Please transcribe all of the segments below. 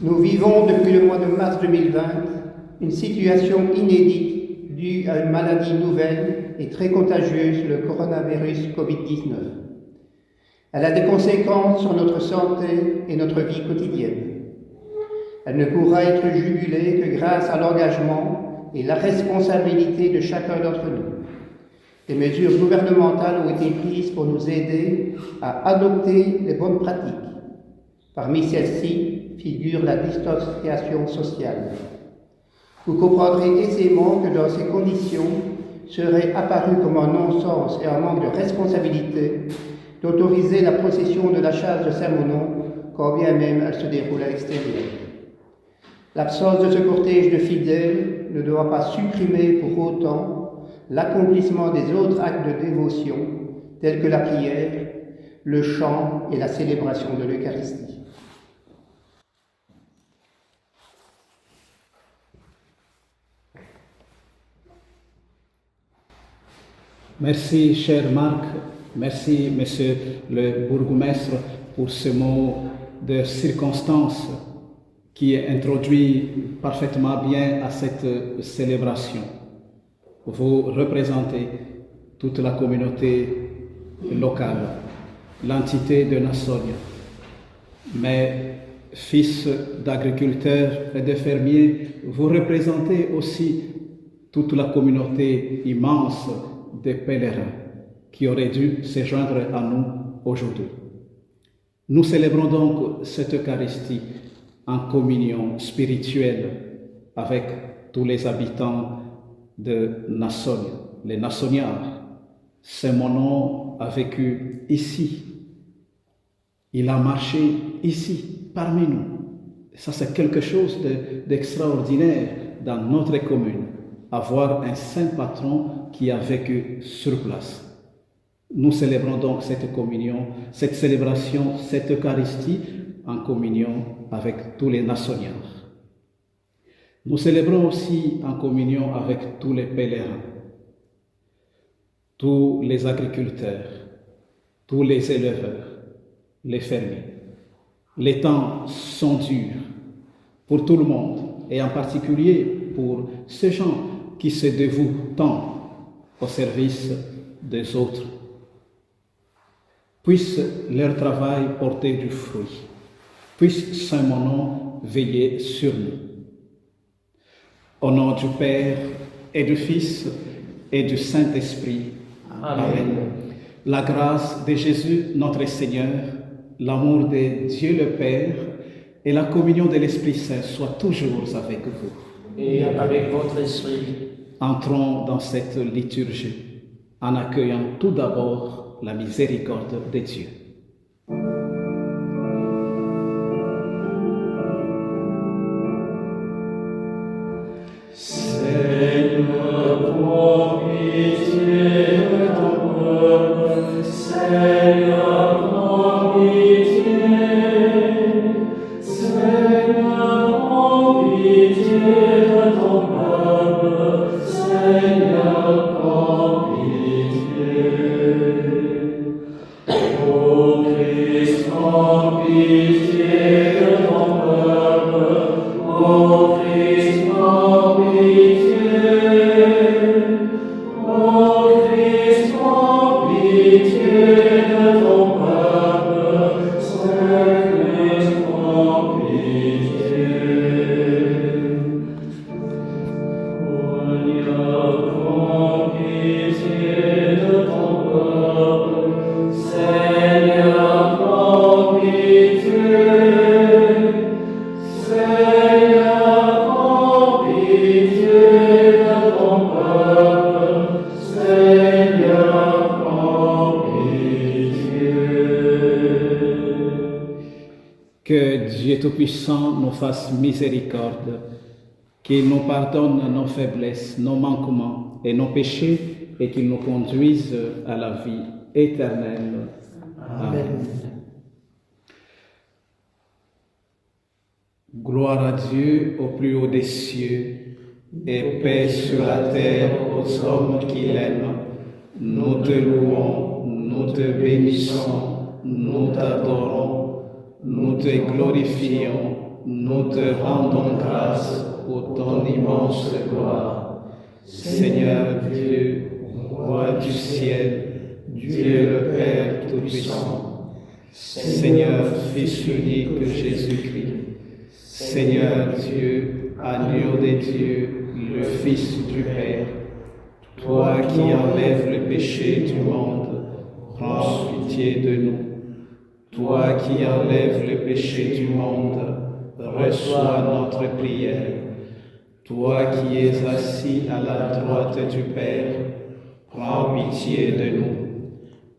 Nous vivons depuis le mois de mars 2020 une situation inédite due à une maladie nouvelle et très contagieuse, le coronavirus Covid-19. Elle a des conséquences sur notre santé et notre vie quotidienne. Elle ne pourra être jugulée que grâce à l'engagement et la responsabilité de chacun d'entre nous. Des mesures gouvernementales ont été prises pour nous aider à adopter les bonnes pratiques. Parmi celles-ci figure la distanciation sociale. Vous comprendrez aisément que dans ces conditions, serait apparu comme un non-sens et un manque de responsabilité d'autoriser la procession de la charge de Saint-Monon, quand bien même elle se déroule à l'extérieur. L'absence de ce cortège de fidèles ne doit pas supprimer pour autant l'accomplissement des autres actes de dévotion, tels que la prière, le chant et la célébration de l'Eucharistie. Merci, cher Marc. Merci, monsieur le bourgmestre, pour ce mot de circonstance qui introduit parfaitement bien à cette célébration. Vous représentez toute la communauté locale, l'entité de Nassonia. Mais, fils d'agriculteurs et de fermiers, vous représentez aussi toute la communauté immense des pèlerins qui auraient dû se joindre à nous aujourd'hui. Nous célébrons donc cette Eucharistie en communion spirituelle avec tous les habitants de Nassonia, les Nassoniards. Saint-Monon a vécu ici. Il a marché ici, parmi nous. Ça, c'est quelque chose d'extraordinaire dans notre commune, avoir un saint patron qui a vécu sur place. Nous célébrons donc cette communion, cette célébration, cette Eucharistie en communion avec tous les Nassoniards. Nous célébrons aussi en communion avec tous les pèlerins, tous les agriculteurs, tous les éleveurs, les fermiers. Les temps sont durs pour tout le monde et en particulier pour ces gens qui se dévouent tant au service des autres. Puisse leur travail porter du fruit. Puisse Saint-Monon veiller sur nous. Au nom du Père et du Fils et du Saint-Esprit. Amen. La grâce de Jésus, notre Seigneur, l'amour de Dieu le Père et la communion de l'Esprit Saint soient toujours avec vous. Et avec votre esprit. Entrons dans cette liturgie en accueillant tout d'abord la miséricorde de Dieu. Seigneur, prends pitié de ton peuple. Seigneur, prends pitié. Seigneur, prends pitié de ton peuple. Seigneur, prends pitié. Ô Christ, pitié de ton peuple. Ô Christ, prends pitié. Ô Christ, prends pitié de ton peuple. Saint Christ, prends pitié. Seigneur, prends pitié de ton peuple. Seigneur, prends pitié. Seigneur, prends pitié de ton peuple. Seigneur, prends pitié. Que Dieu Tout-Puissant nous fasse miséricorde, qu'il nous pardonne nos faiblesses, nos manquements et nos péchés, et qu'il nous conduise à la vie éternelle. Amen. Gloire à Dieu au plus haut des cieux, et paix sur la terre aux hommes qui l'aiment. Nous te louons, nous te bénissons, nous t'adorons, nous te glorifions, nous te rendons grâce pour ton immense gloire. Seigneur Dieu, Roi du ciel, Dieu le Père Tout-Puissant, Seigneur Fils unique Jésus-Christ, Seigneur Dieu, agneau des dieux, le Fils du Père, toi qui enlèves le péché du monde, prends pitié de nous. Toi qui enlèves le péché du monde, reçois notre prière. Toi qui es assis à la droite du Père, prends pitié de nous.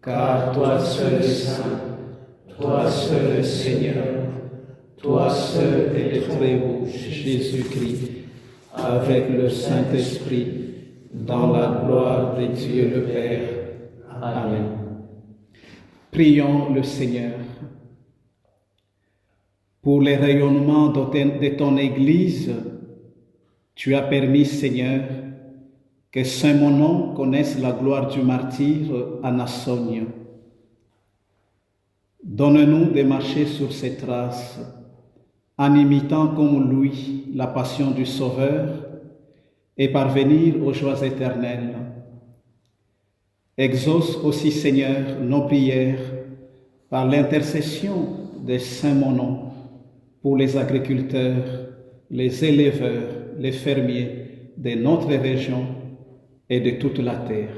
Car toi seul es saint, toi seul es Seigneur, toi seul es le Très-Haut, Jésus-Christ, avec le Saint-Esprit, dans la gloire de Dieu le Père. Amen. Prions le Seigneur. Pour les rayonnements de ton Église, tu as permis, Seigneur, que Saint Monon connaisse la gloire du martyr à Nassogne. Donne-nous de marcher sur ses traces, en imitant comme lui la passion du Sauveur et parvenir aux joies éternelles. Exauce aussi, Seigneur, nos prières par l'intercession de Saint Monon pour les agriculteurs, les éleveurs, les fermiers de notre région et de toute la terre.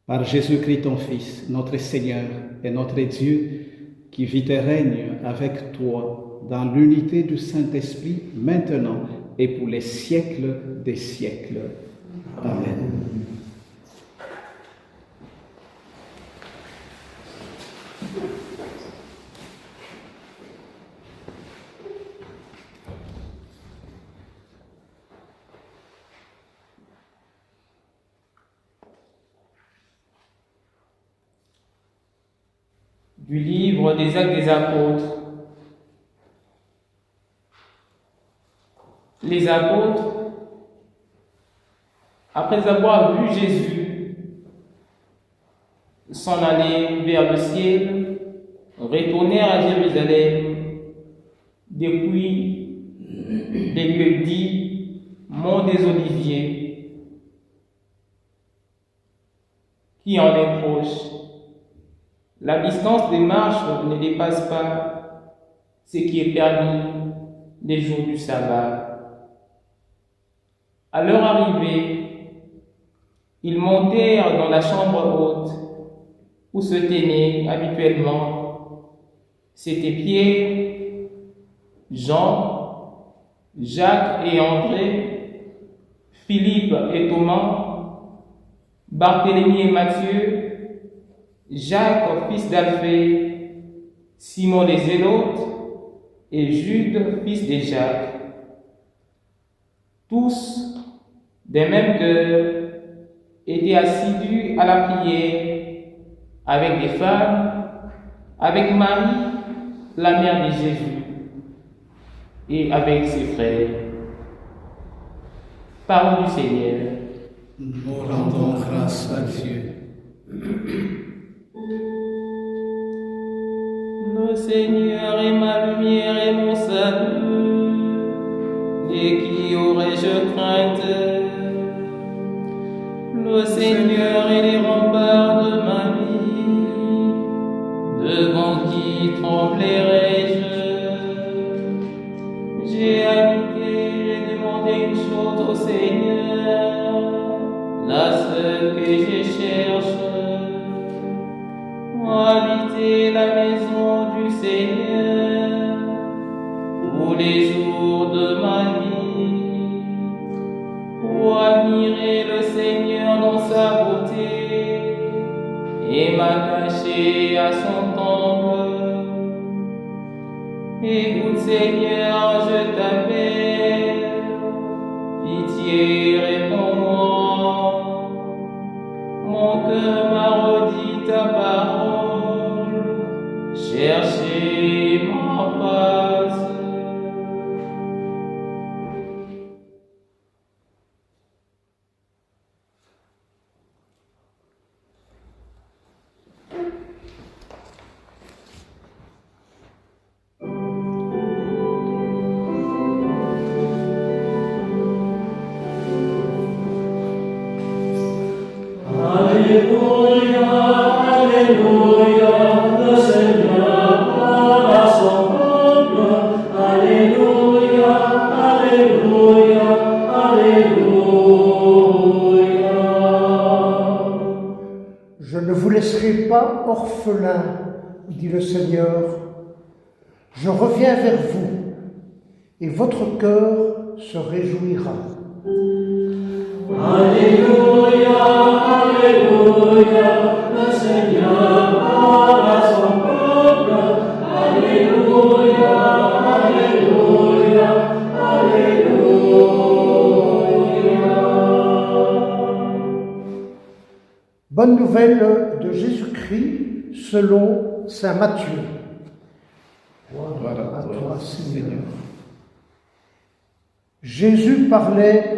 Par Jésus-Christ, ton Fils, notre Seigneur et notre Dieu, qui vit et règne avec toi dans l'unité du Saint-Esprit, maintenant et pour les siècles des siècles. Amen. Du livre des Actes des Apôtres. Les apôtres, après avoir vu Jésus s'en aller vers le ciel, retournèrent à Jérusalem depuis les lieux dits Mont des Oliviers, qui en est proche. La distance des marches ne dépasse pas ce qui est permis les jours du sabbat. À leur arrivée, ils montèrent dans la chambre haute où se tenaient habituellement. C'étaient Pierre, Jean, Jacques et André, Philippe et Thomas, Barthélemy et Matthieu, Jacques, fils d'Alphée, Simon les Zélotes et Jude, fils de Jacques. Tous, des mêmes cœurs, étaient assidus à la prière avec des femmes, avec Marie, la mère de Jésus, et avec ses frères. Parole du Seigneur. Nous rendons grâce à Dieu. Le Seigneur est ma lumière et mon salut. Et qui aurais-je crainte? Le Seigneur est les remparts de ma vie. Devant qui tremblerai-je? J'ai habité, j'ai demandé une chose au Seigneur, la seule que je cherche. Habiter la maison du Seigneur tous les jours de ma vie, pour admirer le Seigneur dans sa beauté et m'attacher à son temple. Écoute Seigneur, je t'appelle, pitié, réponds-moi. Mon cœur m'a redit ta parole, cherchez ma face. Alléluia, Alléluia, le Seigneur parle à son peuple. Alléluia, Alléluia, Alléluia. Je ne vous laisserai pas orphelin, dit le Seigneur. Je reviens vers vous, et votre cœur se réjouira. Alléluia, Alléluia, le Seigneur parle à son peuple. Alléluia, Alléluia, Alléluia. Bonne nouvelle de Jésus-Christ selon saint Matthieu. Gloire à toi, Seigneur. Jésus parlait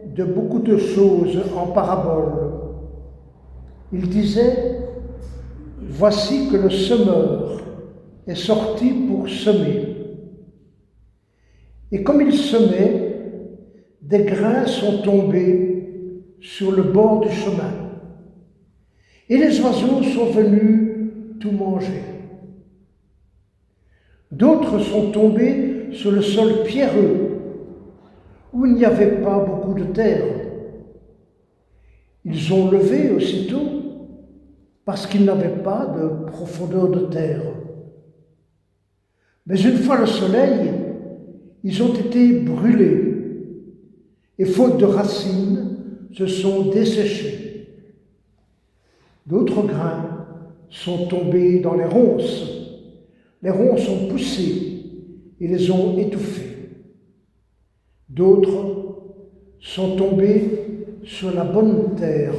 de beaucoup de choses en paraboles. Il disait, voici que le semeur est sorti pour semer. Et comme il semait, des grains sont tombés sur le bord du chemin. Et les oiseaux sont venus tout manger. D'autres sont tombés sur le sol pierreux, où il n'y avait pas beaucoup de terre. Ils ont levé aussitôt, parce qu'ils n'avaient pas de profondeur de terre. Mais une fois le soleil, ils ont été brûlés, et faute de racines, se sont desséchés. D'autres grains sont tombés dans les ronces. Les ronces ont poussé et les ont étouffés. D'autres sont tombés sur la bonne terre.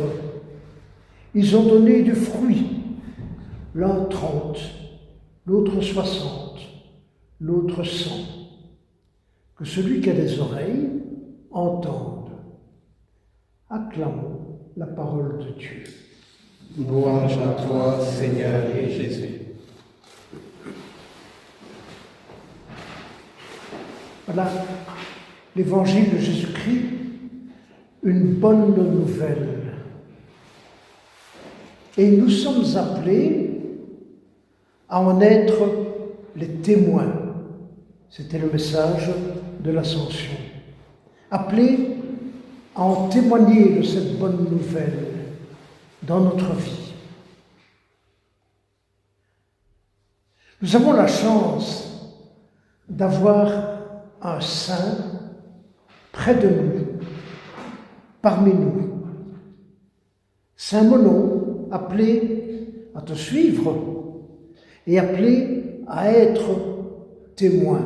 Ils ont donné du fruit, l'un 30, l'autre 60, l'autre 100. Que celui qui a des oreilles entende. Acclamons la parole de Dieu. Louange à toi, Seigneur et Jésus. Voilà l'évangile de Jésus-Christ, une bonne nouvelle. Et nous sommes appelés à en être les témoins. C'était le message de l'Ascension. Appelés à en témoigner de cette bonne nouvelle dans notre vie. Nous avons la chance d'avoir un saint près de nous, parmi nous. Saint Monon, appelé à te suivre et appelé à être témoin.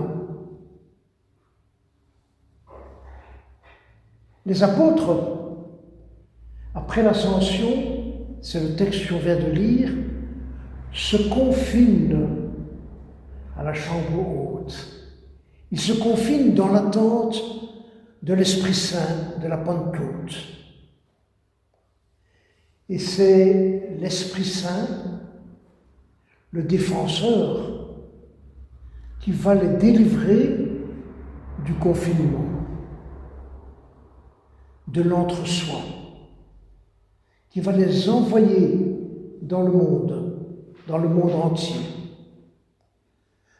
Les apôtres, après l'ascension, c'est le texte qu'on vient de lire, se confinent à la chambre haute. Ils se confinent dans l'attente de l'Esprit Saint, de la Pentecôte. Et c'est l'Esprit Saint, le défenseur qui va les délivrer du confinement, de l'entre-soi, qui va les envoyer dans le monde entier.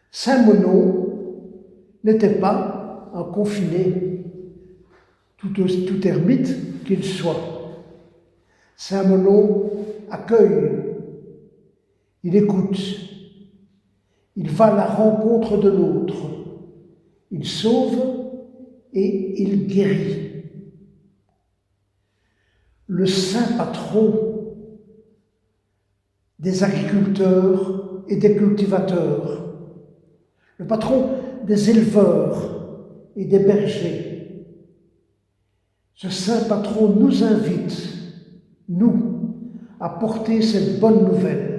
Saint Monod n'était pas un confiné, tout ermite qu'il soit. Saint Monod accueille, il écoute, il va à la rencontre de l'autre, il sauve et il guérit. Le saint patron des agriculteurs et des cultivateurs, le patron des éleveurs et des bergers. Ce saint patron nous invite, nous, à porter cette bonne nouvelle,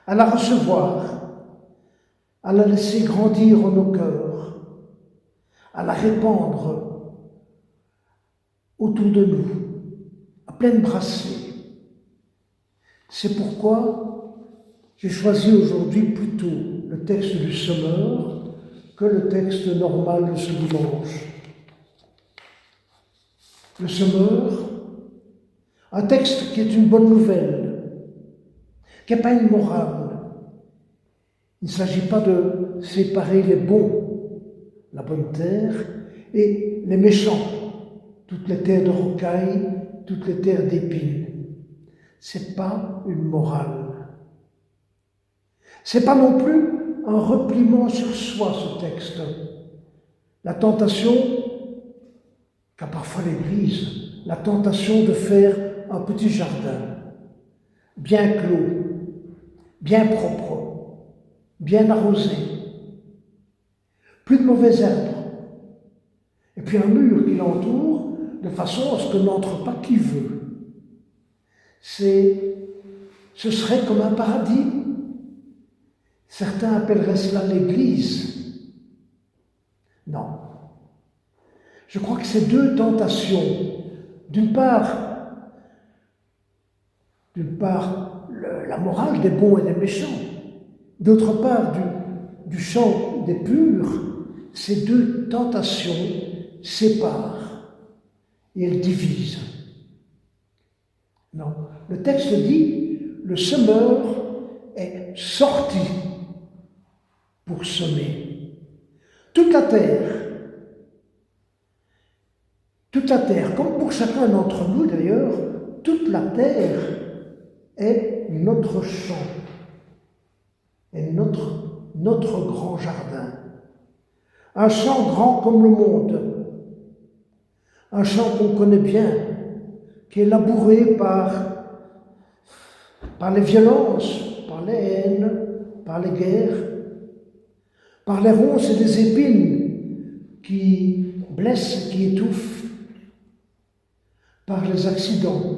à la recevoir, à la laisser grandir en nos cœurs, à la répandre autour de nous, à pleine brassée. C'est pourquoi j'ai choisi aujourd'hui plutôt le texte du semeur que le texte normal de ce dimanche. Le semeur, un texte qui est une bonne nouvelle, qui n'est pas une morale. Il ne s'agit pas de séparer les bons, la bonne terre, et les méchants, toutes les terres de rocailles, toutes les terres d'épines. Ce n'est pas une morale. Ce n'est pas non plus un repliement sur soi, ce texte. La tentation qu'a parfois l'Église, la tentation de faire un petit jardin, bien clos, bien propre, bien arrosé, plus de mauvais herbes, et puis un mur qui l'entoure de façon à ce que n'entre pas qui veut. Ce serait comme un paradis. Certains appelleraient cela l'Église. Non. Je crois que ces deux tentations, d'une part, la morale des bons et des méchants, d'autre part, du champ des purs, ces deux tentations séparent et elles divisent. Non. Le texte dit, le semeur est sorti pour semer. Toute la terre, comme pour chacun d'entre nous d'ailleurs, toute la terre est notre champ, est notre grand jardin. Un champ grand comme le monde, un champ qu'on connaît bien, qui est labouré par les violences, par les haines, par les guerres, par les ronces et les épines qui blessent, qui étouffent, par les accidents,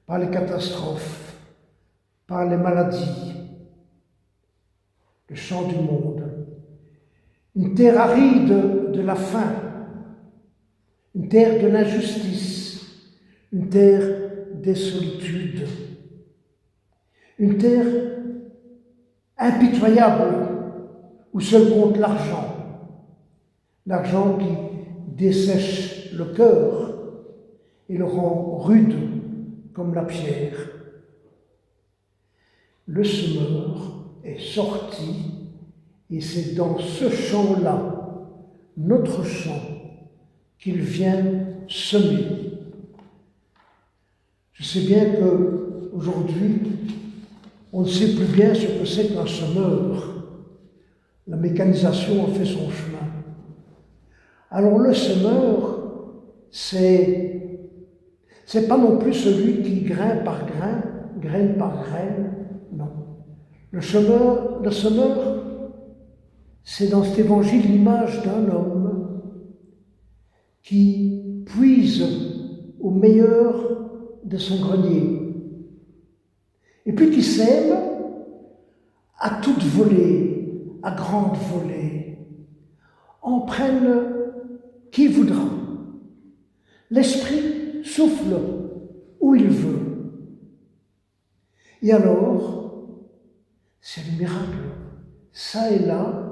par les catastrophes, par les maladies, le champ du monde. Une terre aride de la faim, une terre de l'injustice, une terre des solitudes, une terre impitoyable où seul compte l'argent, l'argent qui dessèche le cœur et le rend rude comme la pierre. Le semeur est sorti et c'est dans ce champ-là, notre champ, qu'il vient semer. Je sais bien qu'aujourd'hui, on ne sait plus bien ce que c'est qu'un semeur. La mécanisation a fait son chemin. Alors le semeur, c'est pas non plus celui qui grain par grain, graine par graine, non. Le semeur, c'est dans cet évangile l'image d'un homme qui puise au meilleur de son grenier, et puis qui sème à toute volée, à grande volée. En prenne qui voudra. L'Esprit souffle où il veut. Et alors, c'est le miracle, ça et là,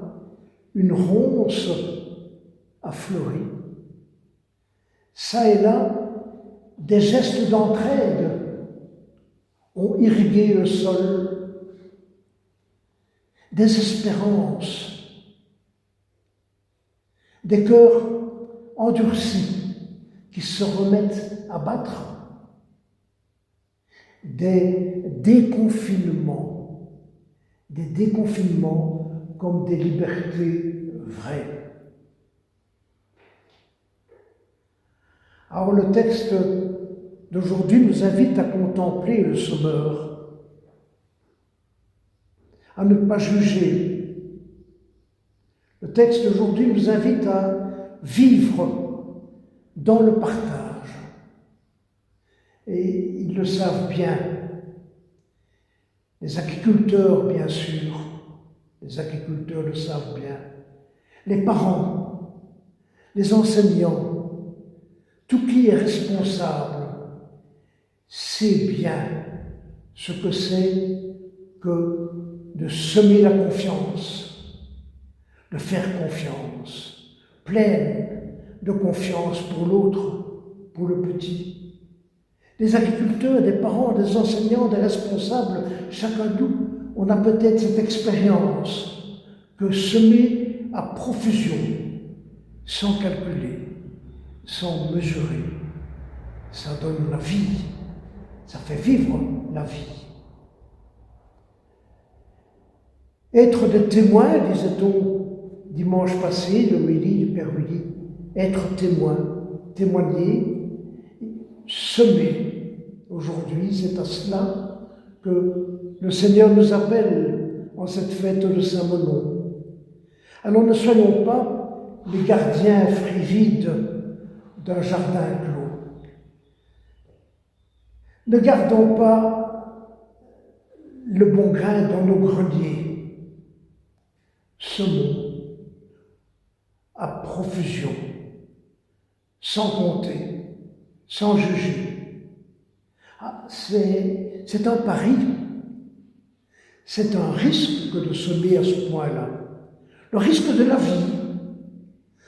une ronce a fleuri. Ça et là, des gestes d'entraide ont irrigué le sol, des espérances, des cœurs endurcis qui se remettent à battre, des déconfinements comme des libertés vraies. Alors le texte d'aujourd'hui nous invite à contempler le Sommeur, à ne pas juger. Le texte d'aujourd'hui nous invite à vivre dans le partage. Et ils le savent bien. Les agriculteurs, bien sûr, les agriculteurs le savent bien. Les parents, les enseignants, tout qui est responsable sait bien ce que c'est que de semer la confiance, de faire confiance, pleine de confiance pour l'autre, pour le petit. Des agriculteurs, des parents, des enseignants, des responsables, chacun de nous, on a peut-être cette expérience que semer à profusion, sans calculer, sans mesurer, ça donne la vie, ça fait vivre la vie. Être des témoins, disait-on dimanche passé, l'homélie du Père Willy, être témoin, témoigner, semer. Aujourd'hui, c'est à cela que le Seigneur nous appelle en cette fête de Saint-Menon. Alors ne soyons pas les gardiens frivides d'un jardin clos. Ne gardons pas le bon grain dans nos greniers. Semons à profusion, sans compter, sans juger. C'est un pari, c'est un risque que de semer à ce point-là. Le risque de la vie,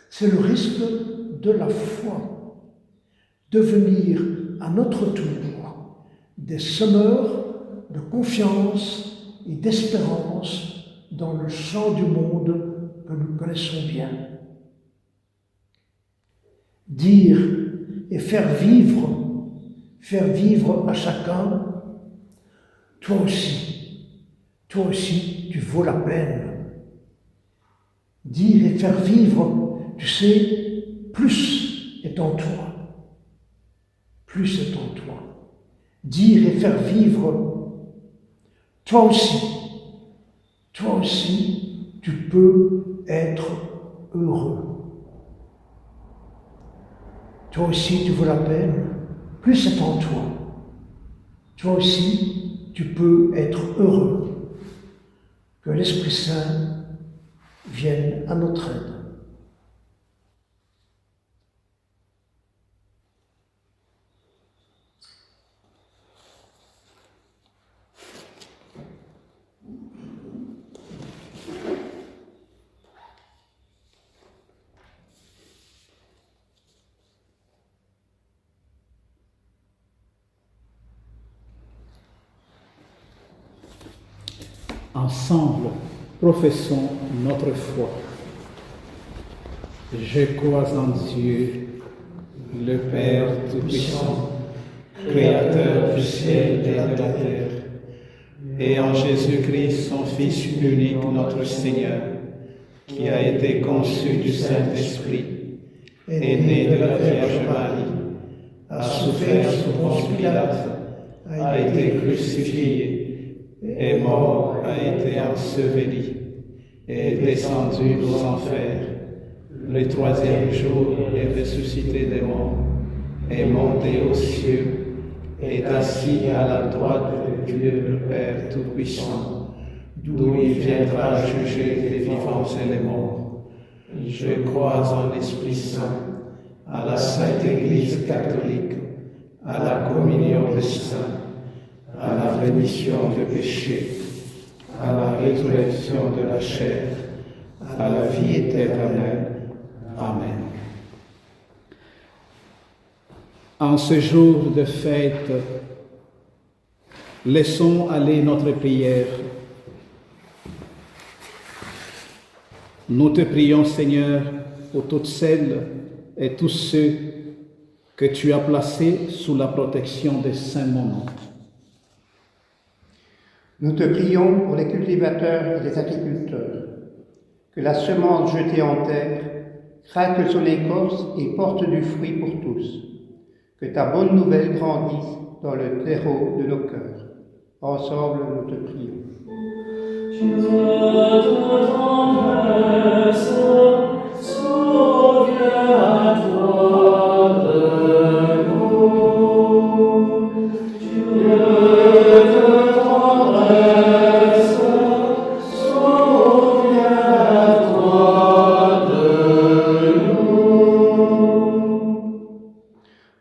c'est le risque de la foi. Devenir à notre tour des semeurs de confiance et d'espérance dans le champ du monde que nous connaissons bien. Dire et faire vivre à chacun, toi aussi, tu vaux la peine. Dire et faire vivre, tu sais, plus est en toi. Plus est en toi. Dire et faire vivre, toi aussi, tu peux être heureux. Toi aussi, tu vaux la peine. Plus c'est en toi. Toi aussi, tu peux être heureux. Que l'Esprit Saint vienne à notre aide. Ensemble, professons notre foi. Je crois en Dieu, le Père Tout-Puissant, Créateur du ciel et de la terre, et en Jésus-Christ, son Fils unique, notre Seigneur, qui a été conçu du Saint-Esprit, est né de la Vierge Marie, a souffert sous Ponce Pilate, a été crucifié, est mort, a été enseveli, est descendu aux enfers, le troisième jour est ressuscité des morts, est monté aux cieux, est assis à la droite de Dieu le Père Tout-Puissant, d'où il viendra juger les vivants et les morts. Je crois en l'Esprit Saint, à la Sainte Église catholique, à la communion des saints, à la rémission des péchés, à la résurrection de la chair, à la vie éternelle. Amen. En ce jour de fête, laissons aller notre prière. Nous te prions, Seigneur, pour toutes celles et tous ceux que tu as placés sous la protection des saints moments. Nous te prions pour les cultivateurs et les agriculteurs, que la semence jetée en terre craque son écorce et porte du fruit pour tous, que ta bonne nouvelle grandisse dans le terreau de nos cœurs. Ensemble, nous te prions.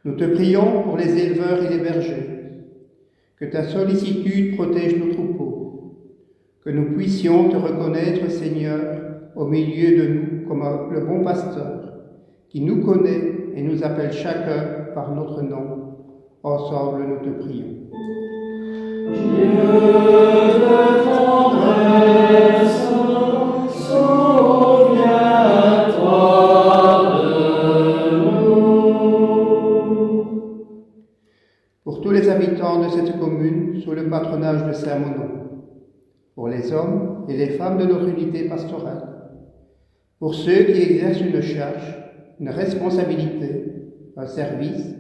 Nous te prions pour les éleveurs et les bergers, que ta sollicitude protège nos troupeaux, que nous puissions te reconnaître, Seigneur, au milieu de nous comme le bon pasteur, qui nous connaît et nous appelle chacun par notre nom. Ensemble, nous te prions. Dieu de tendresse, souviens-toi de nous. Pour tous les habitants de cette commune, sous le patronage de Saint-Monon, pour les hommes et les femmes de notre unité pastorale, pour ceux qui exercent une charge, une responsabilité, un service,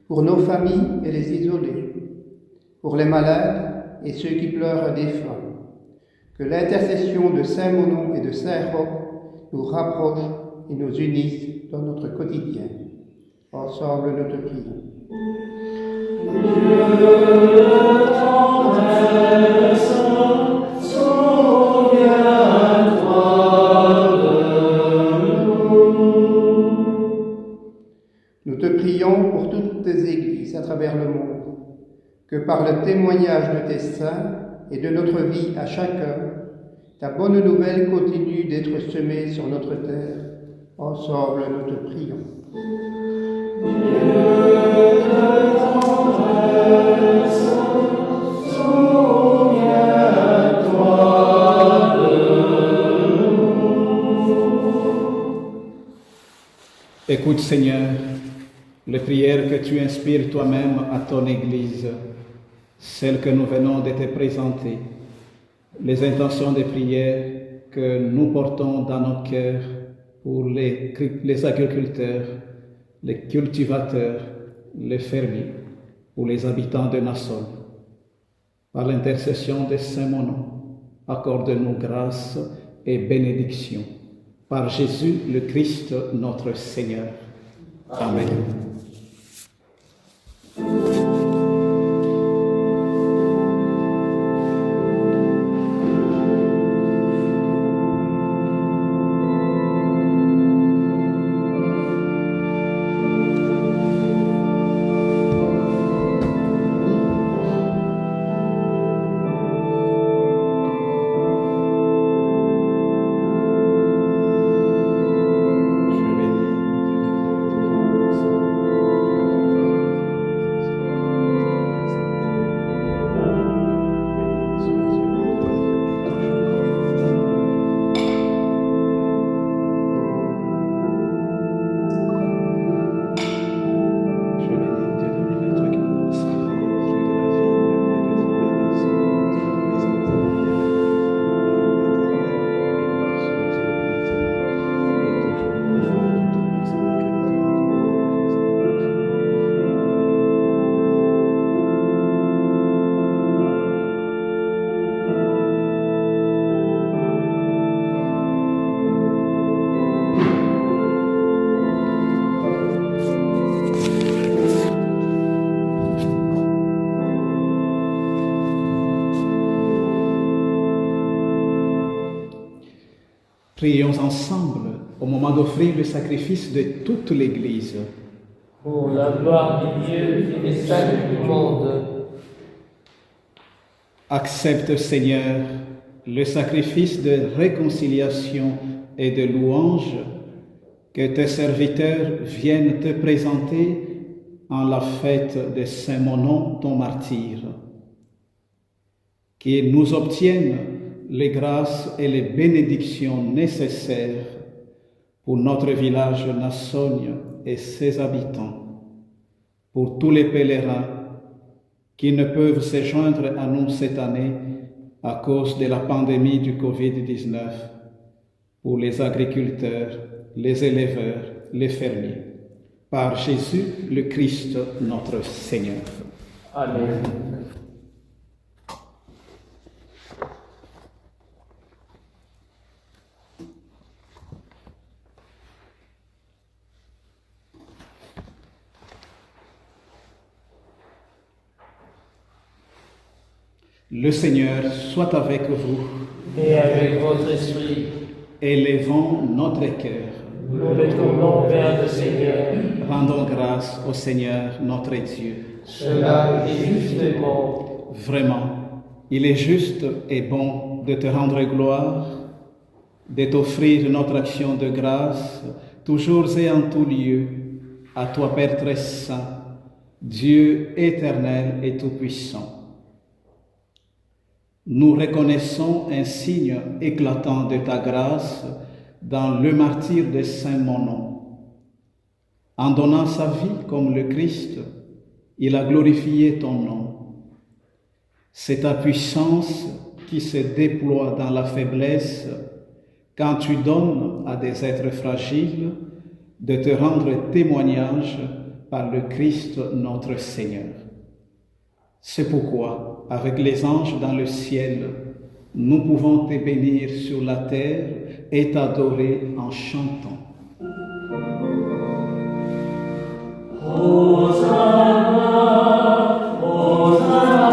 pour nos familles et les isolés, pour les malades et ceux qui pleurent un défunt, que l'intercession de Saint-Monon et de Saint-Roch nous rapproche et nous unisse dans notre quotidien. Ensemble, nous te prions. Dieu de tendresse, souviens-toi de nous. Nous te prions pour toutes tes églises à travers le monde, que par le témoignage de tes saints et de notre vie à chacun, ta bonne nouvelle continue d'être semée sur notre terre. Ensemble, nous te prions. Dieu de tendresse, souviens-toi de nous. Écoute, Seigneur, les prières que tu inspires toi-même à ton Église, celles que nous venons de te présenter, les intentions de prière que nous portons dans nos cœurs pour les agriculteurs, les cultivateurs, les fermiers, pour les habitants de Nassau. Par l'intercession de Saint-Monon, accorde-nous grâce et bénédiction. Par Jésus le Christ, notre Seigneur. Amen. Prions ensemble au moment d'offrir le sacrifice de toute l'Église. Pour la gloire de Dieu et des saints du monde. Accepte, Seigneur, le sacrifice de réconciliation et de louange que tes serviteurs viennent te présenter en la fête de Saint-Monon, ton martyr. Qu'ils nous obtiennent les grâces et les bénédictions nécessaires pour notre village Nassogne et ses habitants, pour tous les pèlerins qui ne peuvent se joindre à nous cette année à cause de la pandémie du Covid-19, pour les agriculteurs, les éleveurs, les fermiers. Par Jésus le Christ, notre Seigneur. Amen. Le Seigneur soit avec vous. Et avec votre esprit, Élevons notre cœur. nous le tournons vers le Seigneur. Rendons grâce au Seigneur notre Dieu. Cela est justement. Vraiment, il est juste et bon de te rendre gloire, de t'offrir notre action de grâce, toujours et en tout lieu, à toi Père très saint, Dieu éternel et tout-puissant. Nous reconnaissons un signe éclatant de ta grâce dans le martyre de Saint-Monon. En donnant sa vie comme le Christ, il a glorifié ton nom. C'est ta puissance qui se déploie dans la faiblesse quand tu donnes à des êtres fragiles de te rendre témoignage par le Christ notre Seigneur. C'est pourquoi, avec les anges dans le ciel, nous pouvons te bénir sur la terre et t'adorer en chantant. Hosanna, Hosanna,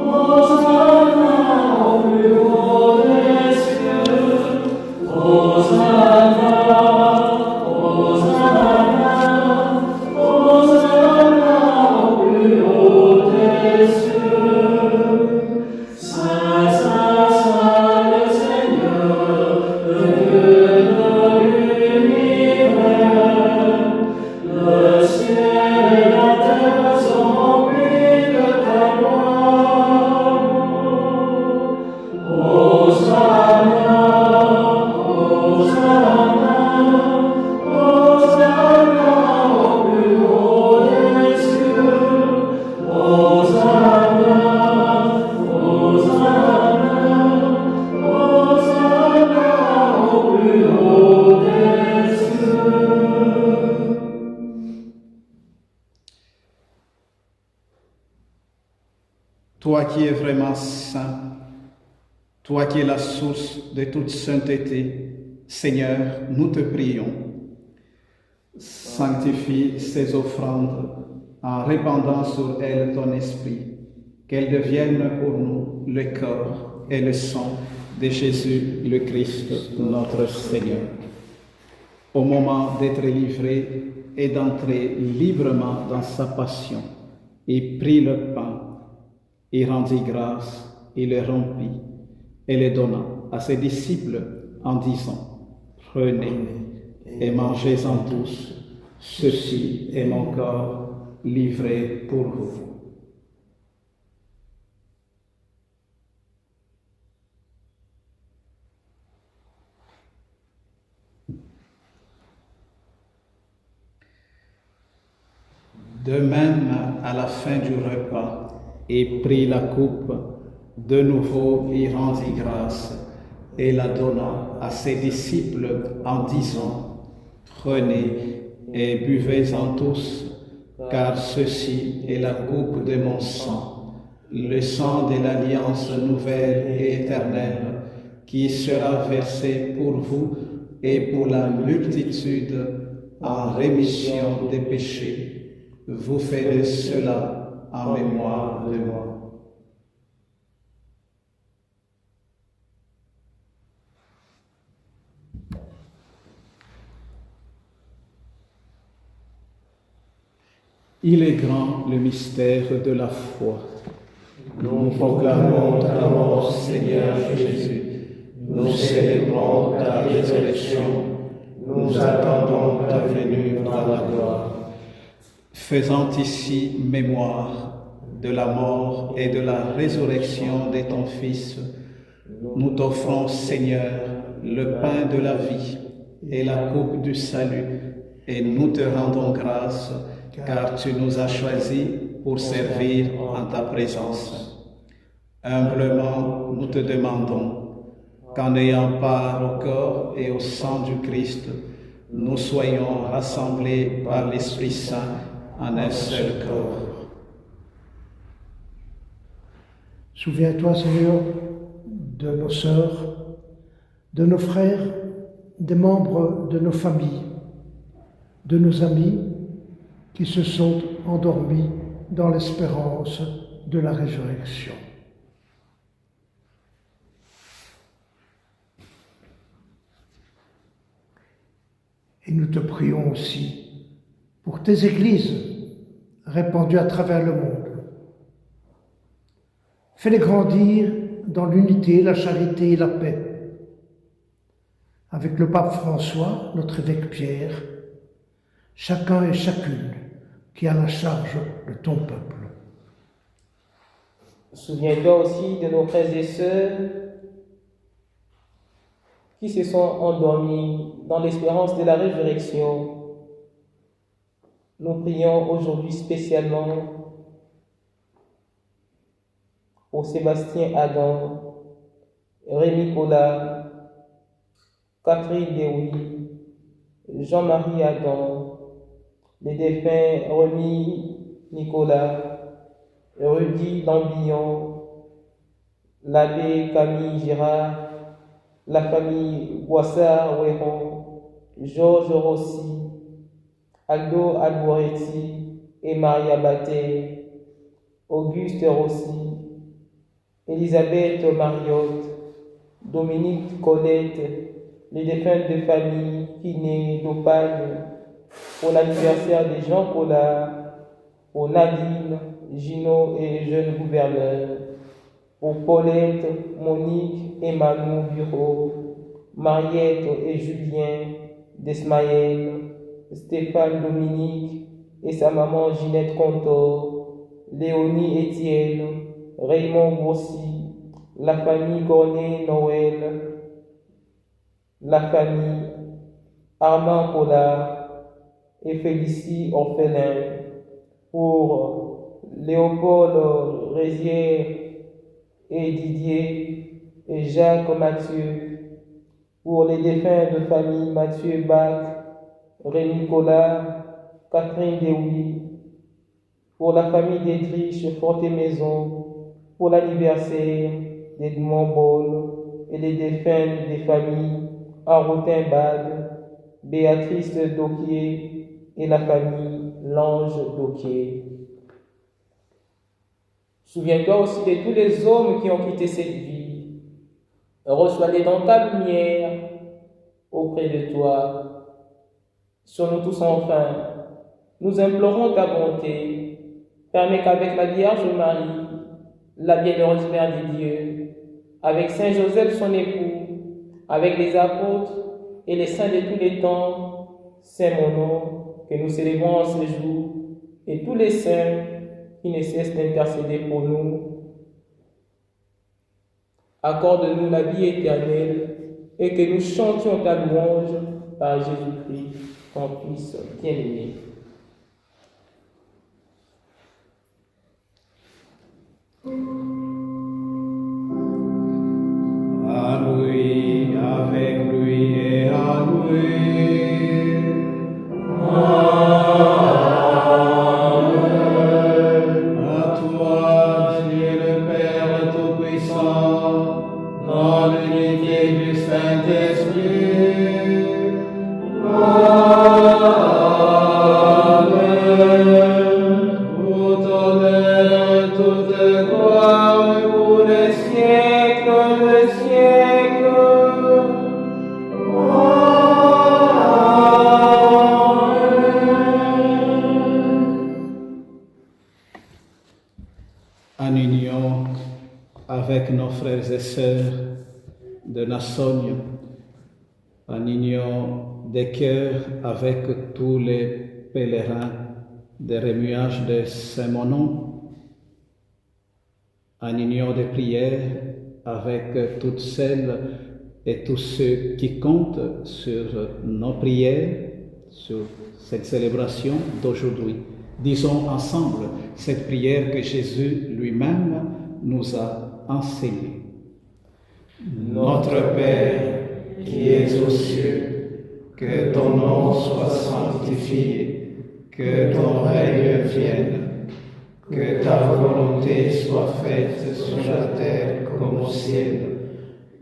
Hosanna au plus haut des cieux. Hosanna, Hosanna, Hosanna au plus haut des cieux. Saint, Saint, Saint le Seigneur, le Dieu de l'univers. Le ciel et la terre sont remplis de ta gloire. Hosanna, Hosanna, Hosanna au plus haut des cieux. Hosanna, Hosanna, Hosanna au plus haut des cieux. Toi qui es vraiment saint, toi qui es la source de toute sainteté, Seigneur, nous te prions. Sanctifie ces offrandes en répandant sur elles ton esprit, qu'elles deviennent pour nous le corps et le sang de Jésus le Christ, notre Seigneur. Au moment d'être livré et d'entrer librement dans sa passion, il prit le pain, il rendit grâce, il le rompit et le donna à ses disciples en disant: Prenez et mangez-en tous, ceci est mon corps livré pour vous. De même, à la fin du repas, il prit la coupe, de nouveau il rendit grâce et la donna à ses disciples en disant: Prenez et buvez-en tous, car ceci est la coupe de mon sang, le sang de l'alliance nouvelle et éternelle, qui sera versé pour vous et pour la multitude en rémission des péchés. Vous ferez cela en mémoire de moi. Il est grand le mystère de la foi. Nous proclamons ta mort, Seigneur. certainement ta résurrection. Nous attendons ta venue dans la gloire. Faisant ici mémoire de la mort et de la résurrection de ton Fils, nous t'offrons, Seigneur, le pain de la vie et la coupe du salut, et nous te rendons grâce, car tu nous as choisis pour servir en ta présence. Humblement, nous te demandons qu'en ayant part au corps et au sang du Christ, nous soyons rassemblés par l'Esprit Saint en un seul corps. Souviens-toi, Seigneur, de nos sœurs, de nos frères, des membres de nos familles, de nos amis qui se sont endormis dans l'espérance de la résurrection. Et nous te prions aussi pour tes églises répandues à travers le monde. Fais-les grandir dans l'unité, la charité et la paix. Avec le pape François, notre évêque Pierre, chacun et chacune qui a la charge de ton peuple. Souviens-toi aussi de nos frères et sœurs qui se sont endormis dans l'espérance de la résurrection. Nous prions aujourd'hui spécialement pour Sébastien Adam, Rémi Collat, Catherine Dewi, Jean-Marie Adam, les défunts Rémi Nicolas, Rudy Lambillon, l'abbé Camille Girard, la famille Boissard-Ouéron, Georges Rossi, Aldo Alboretti et Maria Batté, Auguste Rossi, Elisabeth Mariotte, Dominique Colette, les défunts de famille Kiné d'Opagne, pour l'anniversaire de Jean Collat, pour Nadine, Gino et jeune gouverneur, pour Paulette, Monique et Manu Bureau, Mariette et Julien Desmaël, Stéphane Dominique et sa maman Ginette Contor, Léonie Étienne, Raymond Grossi, la famille Cornet Noël, la famille Armand Collard et Félicie Orphelin, pour Léopold Rézier et Didier et Jacques Mathieu, pour les défunts de famille Mathieu Bach, Rémi Collard, Catherine Dewi, pour la famille d'Edrich Forté-Maison, pour l'anniversaire d'Edmond Boll et les défunts des familles Arotin-Bad, Béatrice Dauquier et la famille Lange Dauquier. Souviens-toi aussi de tous les hommes qui ont quitté cette vie. Reçois-les dans ta lumière auprès de toi. Sur nous tous enfin, nous implorons ta bonté. Permets qu'avec la Vierge Marie, la bienheureuse Mère de Dieu, avec Saint Joseph son époux, avec les apôtres et les saints de tous les temps, Saint mon nom, que nous célébrons en ce jour, et tous les saints qui ne cessent d'intercéder pour nous. Accorde-nous la vie éternelle et que nous chantions ta louange par Jésus-Christ, ton Fils bien-aimé. À lui, avec lui et à lui. À toi, Dieu le Père Tout-Puissant, dans l'unité du Saint-Esprit. Tout honneur, toute gloire pour les siècles des siècles. En union avec nos frères et sœurs de Nassogne, en union des cœurs avec tous les pèlerins des remuages de Saint-Monon, en union des prières avec toutes celles et tous ceux qui comptent sur nos prières, sur cette célébration d'aujourd'hui. Disons ensemble cette prière que Jésus lui-même nous a enseignée. Notre Père, qui es aux cieux, que ton nom soit sanctifié, que ton règne vienne, que ta volonté soit faite sur la terre comme au ciel.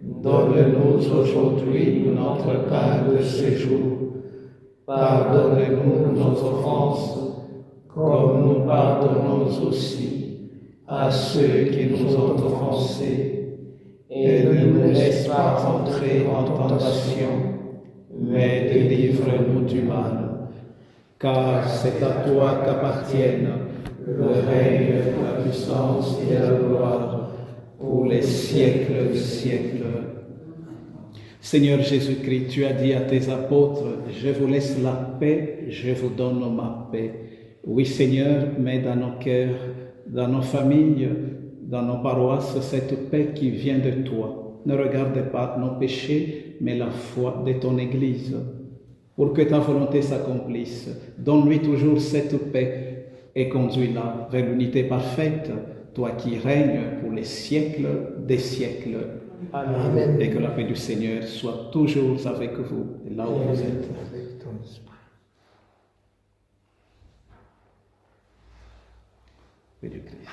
Donne-nous aujourd'hui notre pain de ce jour. Pardonne-nous nos offenses, comme nous pardonnons aussi à ceux qui nous ont offensés. Et ne nous laisse pas entrer en tentation, mais délivre-nous du mal. Car c'est à toi qu'appartiennent le règne, la puissance et la gloire, pour les siècles des siècles. Seigneur Jésus-Christ, tu as dit à tes apôtres, je vous laisse la paix, je vous donne ma paix. Oui Seigneur, mets dans nos cœurs, dans nos familles, dans nos paroisses, cette paix qui vient de toi. Ne regarde pas nos péchés, mais la foi de ton Église. Pour que ta volonté s'accomplisse, donne-lui toujours cette paix et conduis-la vers l'unité parfaite, toi qui règnes pour les siècles des siècles. Amen. Et que la paix du Seigneur soit toujours avec vous, là où vous êtes. Paix du Christ.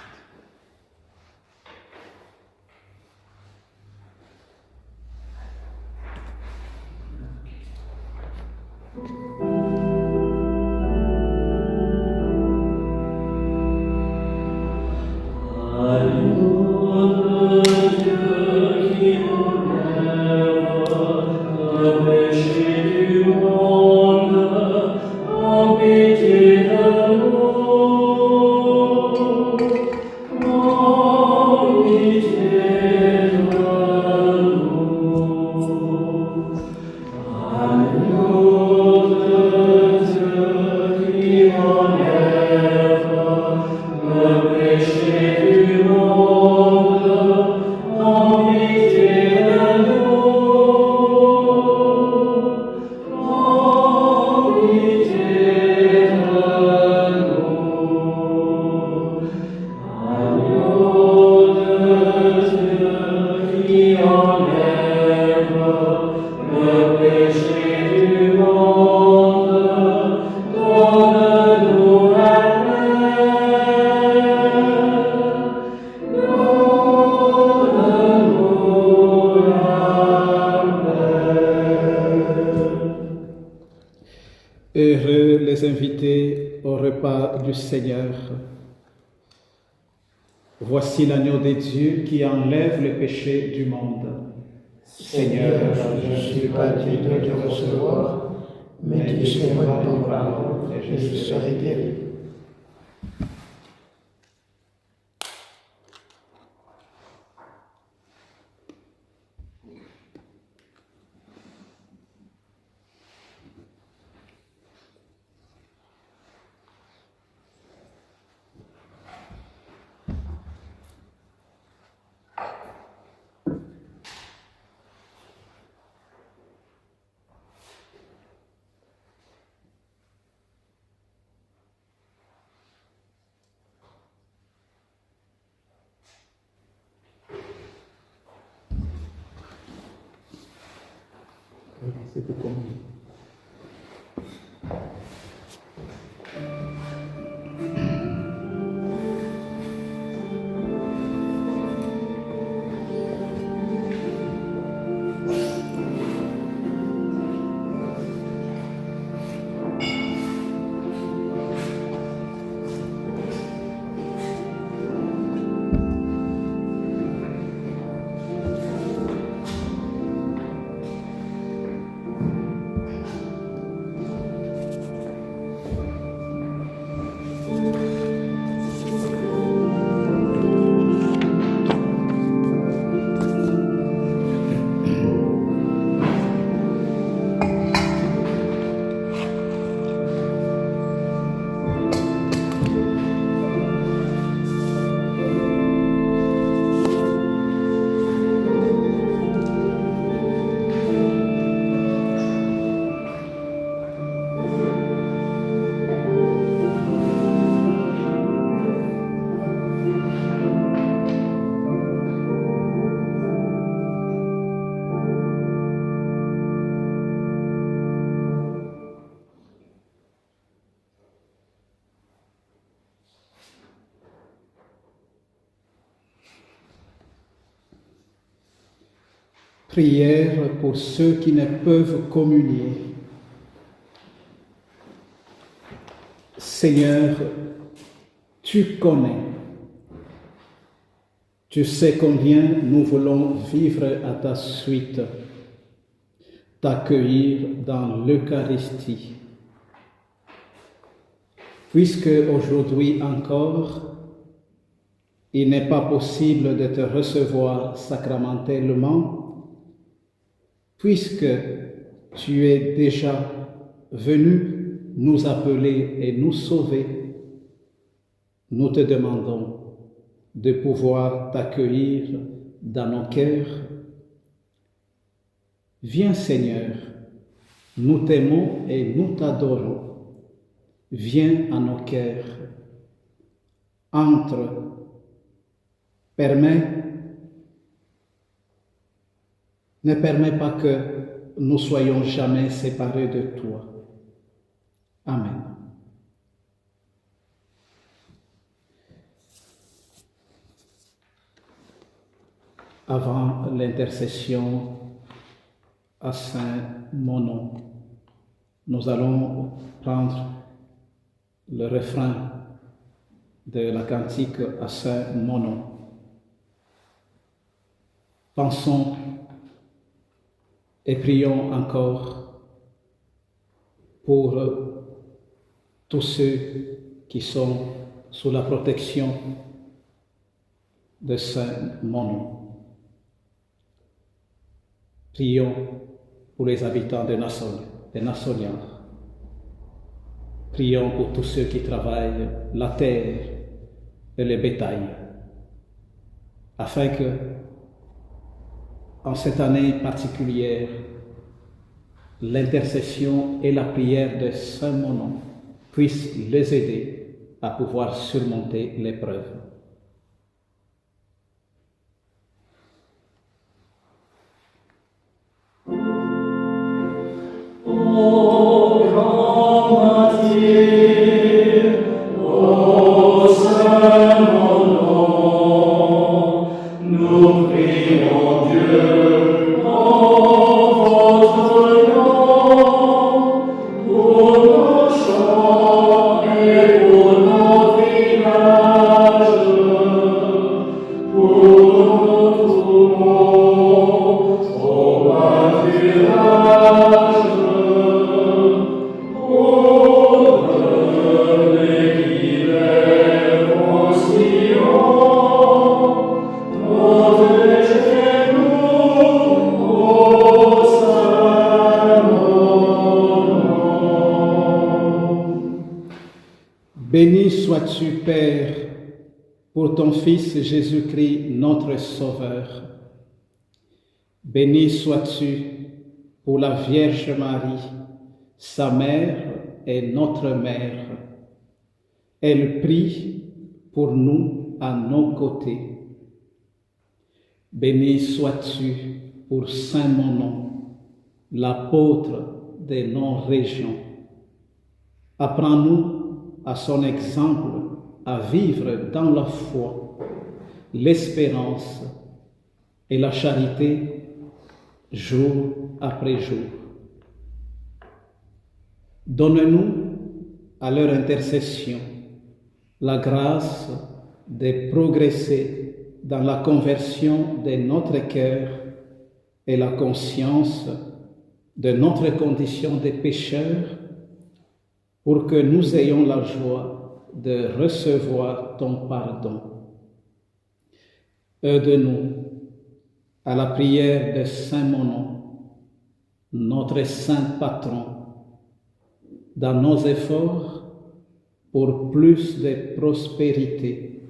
Heureux les invités au repas du Seigneur. Voici l'agneau de Dieu qui enlève le péché du monde. Seigneur, je ne suis pas digne de te recevoir, mais dis seulement une parole et je serai guéri. C'est tout comme Prière pour ceux qui ne peuvent communier. Seigneur, tu connais. Tu sais combien nous voulons vivre à ta suite, t'accueillir dans l'Eucharistie. Puisque aujourd'hui encore, il n'est pas possible de te recevoir sacramentellement, puisque tu es déjà venu nous appeler et nous sauver, nous te demandons de pouvoir t'accueillir dans nos cœurs. Viens Seigneur, nous t'aimons et nous t'adorons. Viens à nos cœurs, entre, ne permets pas que nous soyons jamais séparés de toi. Amen. Avant l'intercession à Saint Monon, nous allons prendre le refrain de la cantique à Saint Monon. Pensons et prions encore pour tous ceux qui sont sous la protection de Saint Monon. Prions pour les habitants de Nassaulian. Prions pour tous ceux qui travaillent la terre et le bétail, afin que, en cette année particulière, l'intercession et la prière de Saint Monon puissent les aider à pouvoir surmonter l'épreuve. Ô grand martyr, ô Saint Monon, nous prions Dieu en votre nom, pour nos champs et pour nos villages, pour notre monde, au pâturage. Béni sois-tu, Père, pour ton Fils Jésus-Christ, notre Sauveur. Béni sois-tu pour la Vierge Marie, sa mère et notre mère. Elle prie pour nous à nos côtés. Béni sois-tu pour Saint Monon, l'apôtre de nos régions. Apprends-nous à son exemple à vivre dans la foi, l'espérance et la charité jour après jour. Donne-nous à leur intercession la grâce de progresser dans la conversion de notre cœur et la conscience de notre condition de pécheurs, pour que nous ayons la joie de recevoir ton pardon. Aide-nous à la prière de Saint Monon, notre saint patron, dans nos efforts pour plus de prospérité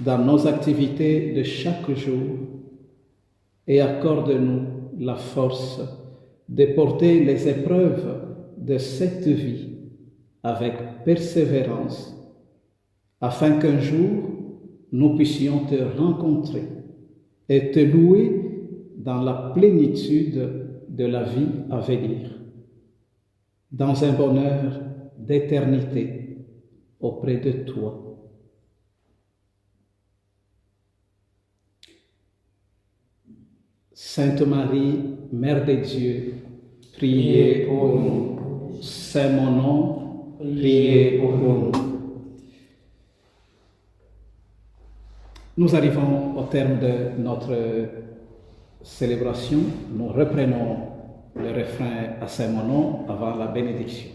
dans nos activités de chaque jour, et accorde-nous la force de porter les épreuves de cette vie avec persévérance, afin qu'un jour nous puissions te rencontrer et te louer dans la plénitude de la vie à venir, dans un bonheur d'éternité auprès de toi. Sainte Marie, Mère de Dieu, priez pour nous. Saint mon nom, priez pour nous. Nous arrivons au terme de notre célébration. Nous reprenons le refrain à Saint mon nom avant la bénédiction.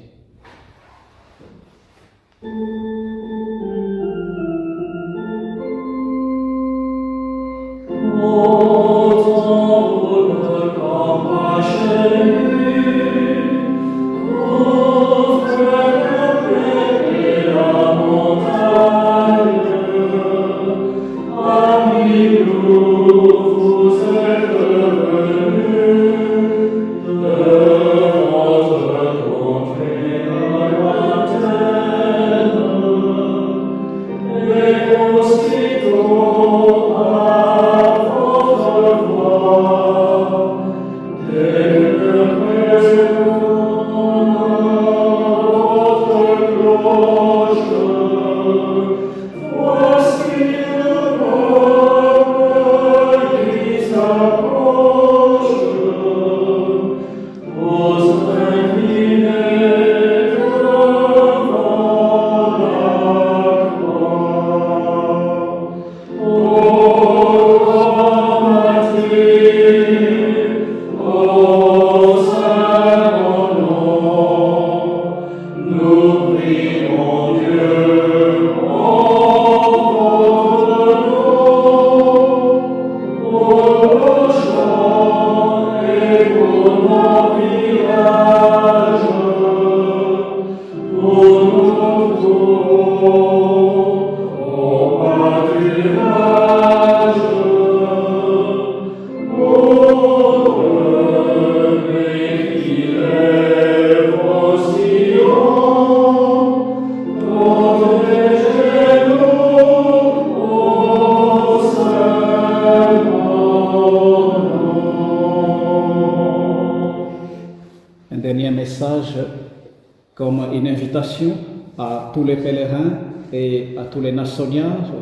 Comme une invitation à tous les pèlerins et à tous les nationnaires.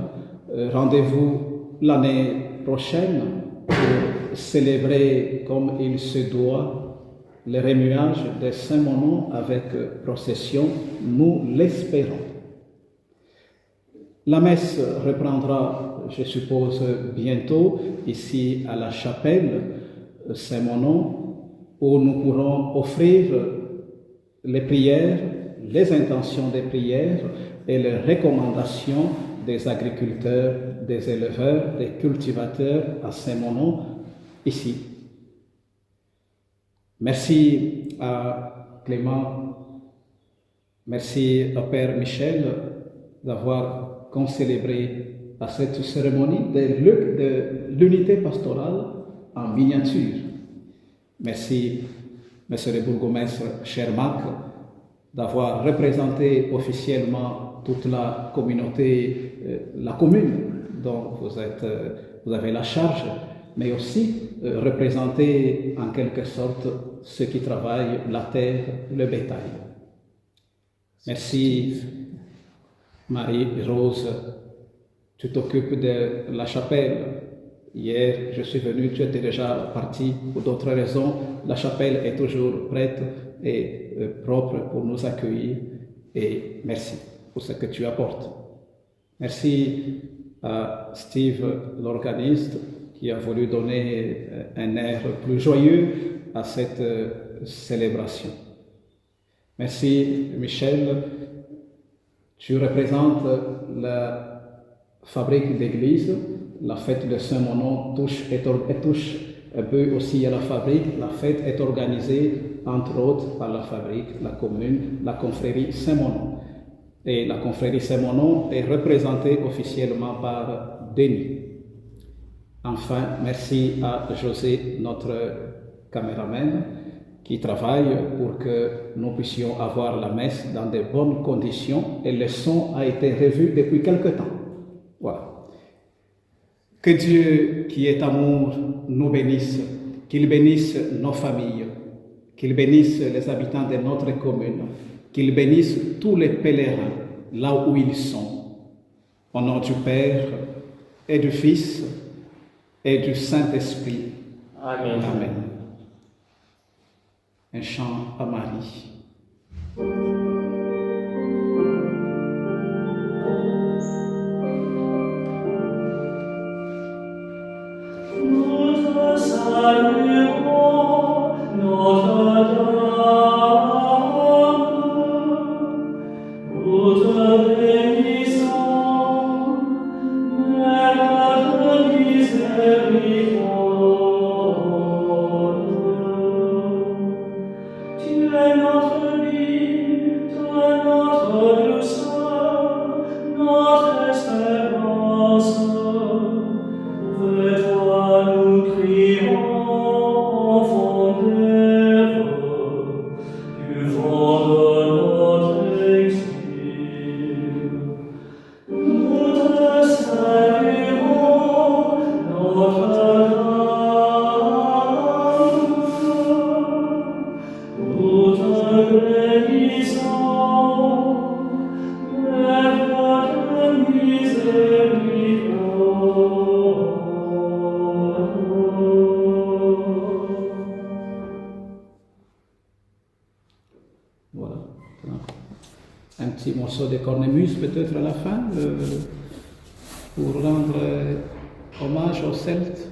Rendez-vous l'année prochaine pour célébrer comme il se doit le remuage de Saint-Monon avec procession, nous l'espérons. La messe reprendra, je suppose, bientôt ici à la chapelle Saint-Monon où nous pourrons offrir les prières, les intentions des prières et les recommandations des agriculteurs, des éleveurs, des cultivateurs à Saint-Monon, ici. Merci à Clément, merci au Père Michel d'avoir concélébré à cette cérémonie de l'unité pastorale en miniature. Merci Monsieur le bourgmestre, cher Marc, d'avoir représenté officiellement toute la communauté, la commune dont vous avez la charge, mais aussi représenter en quelque sorte ceux qui travaillent la terre, le bétail. Merci Marie-Rose, tu t'occupes de la chapelle. Hier, je suis venu, tu étais déjà parti pour d'autres raisons. La chapelle est toujours prête et propre pour nous accueillir. Et merci pour ce que tu apportes. Merci à Steve, l'organiste, qui a voulu donner un air plus joyeux à cette célébration. Merci Michel. Tu représentes la fabrique d'église. La fête de Saint-Monon touche un peu aussi à la fabrique. La fête est organisée, entre autres, par la fabrique, la commune, la confrérie Saint-Monon. Et la confrérie Saint-Monon est représentée officiellement par Denis. Enfin, merci à José, notre caméraman, qui travaille pour que nous puissions avoir la messe dans de bonnes conditions et le son a été revu depuis quelque temps. Voilà. Que Dieu, qui est amour, nous bénisse, qu'il bénisse nos familles, qu'il bénisse les habitants de notre commune, qu'il bénisse tous les pèlerins là où ils sont. Au nom du Père et du Fils et du Saint-Esprit. Amen. Amen. Un chant à Marie. Nous te saluons, Notre Dame. Nous te bénissons, Mère de miséricorde. Tu es notre vie, tu es notre douceur, notre espérance. Vers toi nous crions, enfants d'Ève, du vent de notre exil. Nous te saluons, Notre Dame. Nous te bénissons, Mère de miséricorde. Voilà. Un petit morceau de cornemuse peut-être à la fin pour rendre hommage aux Celtes.